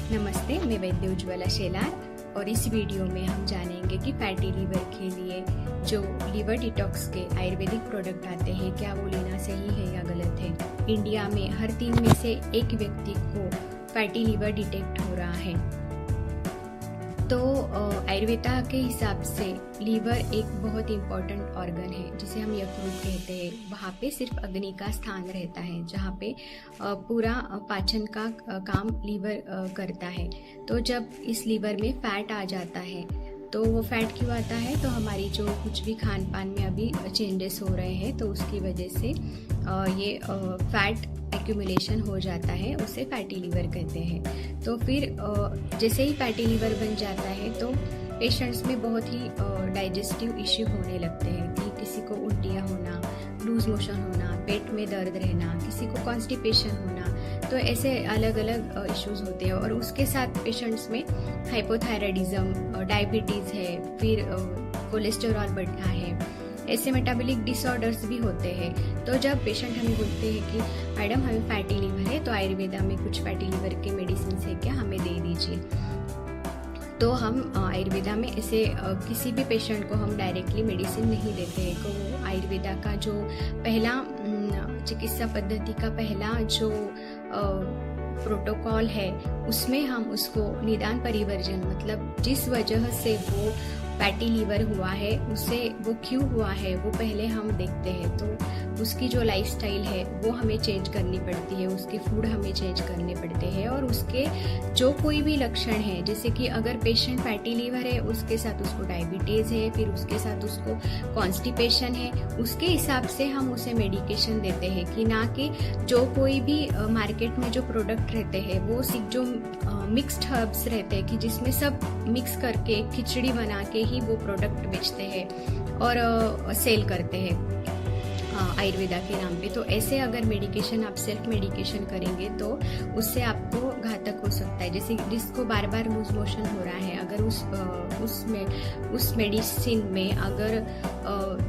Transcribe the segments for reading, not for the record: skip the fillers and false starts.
नमस्ते, मैं वैद्य उज्ज्वला शेलार और इस वीडियो में हम जानेंगे कि फैटी लीवर के लिए जो लीवर डिटॉक्स के आयुर्वेदिक प्रोडक्ट आते हैं क्या वो लेना सही है या गलत है। इंडिया में हर 3 में से एक व्यक्ति को फैटी लीवर डिटेक्ट हो रहा है। तो आयुर्वेदा के हिसाब से लीवर एक बहुत इम्पोर्टेंट ऑर्गन है जिसे हम यकृत कहते हैं। वहाँ पे सिर्फ अग्नि का स्थान रहता है जहाँ पे पूरा पाचन का काम लीवर करता है। तो जब इस लीवर में फैट आ जाता है तो वो फैट क्यों आता है, तो हमारी जो कुछ भी खान पान में अभी चेंजेस हो रहे हैं तो उसकी वजह से ये फैट एक्यूमुलेशन हो जाता है, उसे फैटी लीवर कहते हैं। तो फिर जैसे ही फैटी लीवर बन जाता है तो पेशेंट्स में बहुत ही डाइजेस्टिव इश्यू होने लगते हैं कि किसी को उल्टियाँ होना, लूज मोशन होना, पेट में दर्द रहना, किसी को कॉन्स्टिपेशन होना, तो ऐसे अलग अलग इश्यूज होते हैं। और उसके साथ पेशेंट्स में हाइपोथायराइडिज्म, डायबिटीज़ है, फिर कोलेस्टेरॉल बढ़ना है, ऐसे मेटाबॉलिक डिसऑर्डर्स भी होते हैं। तो जब पेशेंट हमें बोलते हैं कि मैडम हमें फैटी लीवर है तो आयुर्वेदा में कुछ फैटी लीवर के मेडिसिन है क्या, हमें दे दीजिए। तो हम आयुर्वेदा में ऐसे किसी भी पेशेंट को हम डायरेक्टली मेडिसिन नहीं देते हैं। तो वो आयुर्वेदा का जो पहला चिकित्सा पद्धति का पहला जो प्रोटोकॉल है उसमें हम उसको निदान परिवर्जन, मतलब जिस वजह से वो फैटी लीवर हुआ है उसे वो क्यों हुआ है वो पहले हम देखते हैं। तो उसकी जो लाइफस्टाइल है वो हमें चेंज करनी पड़ती है, उसके फूड हमें चेंज करने पड़ते हैं और उसके जो कोई भी लक्षण है, जैसे कि अगर पेशेंट फैटी लीवर है उसके साथ उसको डायबिटीज़ है, फिर उसके साथ उसको कॉन्स्टिपेशन है, उसके हिसाब से हम उसे मेडिकेशन देते हैं कि ना कि जो कोई भी मार्केट में जो प्रोडक्ट रहते हैं वो जो मिक्स्ड हर्ब्स रहते हैं कि जिसमें सब मिक्स करके खिचड़ी बना के ही वो प्रोडक्ट बेचते हैं और सेल करते हैं आयुर्वेदा के नाम पे। तो ऐसे अगर मेडिकेशन आप सेल्फ मेडिकेशन करेंगे तो उससे आपको घातक हो सकता है। जैसे जिसको बार बार लूज मोशन हो रहा है, अगर उस मेडिसिन में अगर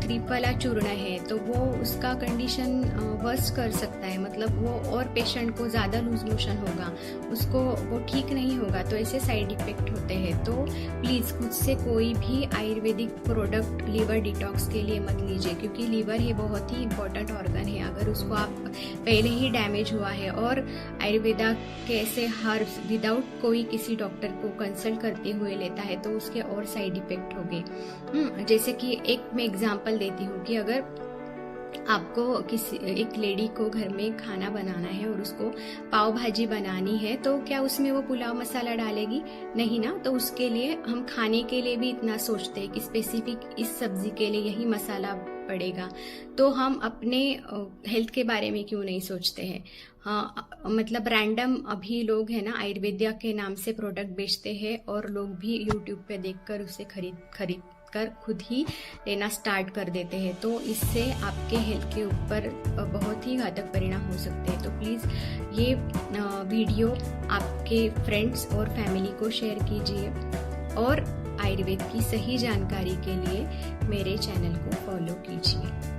त्रिफला चूर्ण है तो वो उसका कंडीशन वर्स्ट कर सकता है, मतलब वो और पेशेंट को ज़्यादा लूज मोशन होगा, उसको वो ठीक नहीं होगा। तो ऐसे साइड इफेक्ट होते हैं। तो प्लीज़ खुद से कोई भी आयुर्वेदिक प्रोडक्ट लीवर डिटॉक्स के लिए मत लीजिए, क्योंकि लीवर ही बहुत ही इम्पोर्टेंट ऑर्गन है। अगर उसको आप पहले ही डैमेज हुआ है और आयुर्वेदा के ऐसे हर्ब्स विदाउट कोई किसी डॉक्टर को कंसल्ट करते हुए लेता है तो उसके और साइड इफेक्ट होंगे। जैसे कि एक मैं एग्जांपल देती हूँ कि अगर आपको एक लेडी को घर में खाना बनाना है और उसको पाव भाजी बनानी है तो क्या उसमें वो पुलाव मसाला डालेगी? नहीं ना। तो उसके लिए हम खाने के लिए भी इतना सोचते हैं कि स्पेसिफिक इस सब्जी के लिए यही मसाला पड़ेगा, तो हम अपने हेल्थ के बारे में क्यों नहीं सोचते हैं। हाँ, मतलब रैंडम अभी लोग है ना आयुर्वेदा के नाम से प्रोडक्ट बेचते हैं और लोग भी यूट्यूब पे देखकर उसे खरीद कर खुद ही लेना स्टार्ट कर देते हैं। तो इससे आपके हेल्थ के ऊपर बहुत ही घातक परिणाम हो सकते हैं। तो प्लीज़ ये वीडियो आपके फ्रेंड्स और फैमिली को शेयर कीजिए और आयुर्वेद की सही जानकारी के लिए मेरे चैनल को फॉलो कीजिए।